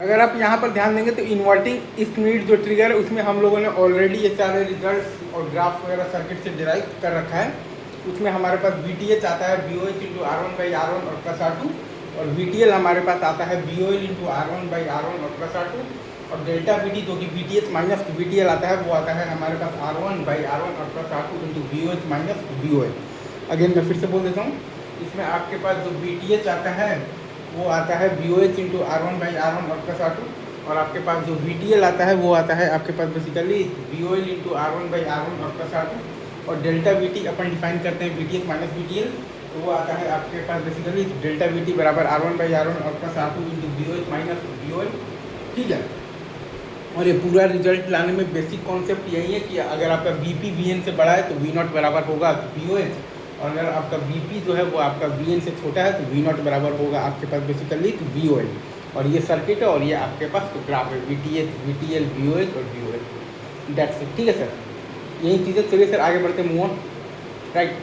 अगर आप यहाँ पर ध्यान देंगे तो इन्वर्टिंग स्पीड जो ट्रिगर है उसमें हम लोगों ने ऑलरेडी ये सारे रिजल्ट और ग्राफ वगैरह सर्किट से डिराइव कर रखा है। उसमें हमारे पास VTH आता है VOH इंटू R1/R1 और प्लस R2, और VTL हमारे पास आता है VOL इंटू R1/R1 और प्लस R2, और डेल्टा VT जो कि VTH माइनस VTL आता है वो आता है हमारे पास R1/R1 और plus R2 into VOH minus VOL। Again मैं फिर से बोल देता हूँ, इसमें आपके पास जो VTH आता है वो आता है VOH इंटू R1/R1 और प्लस R2, और आपके पास जो VTL आता है वो आता है आपके पास बेसिकली VOL इंटू R1/R1 और प्लस R2, और डेल्टा VT अपन डिफाइन करते हैं VTH माइनस VTL, तो वो आता है आपके पास बेसिकली डेल्टा VT बराबर R1/R1 और plus R2 into VOH minus VOL। ठीक है, और ये पूरा रिजल्ट लाने में बेसिक कॉन्सेप्ट यही है कि अगर आपका VP VN से बड़ा है तो V0 बराबर होगा VOH, और अगर आपका VP जो है वो आपका VN से छोटा है तो V0 बराबर होगा आपके पास बेसिकली तो VOL। और ये सर्किट है और ये आपके पास तो ग्राफ है VTH VTL VOH और VOL। That's it. ठीक है सर, यही चीज़ें। चलिए सर आगे बढ़ते मूव ऑन। राइट।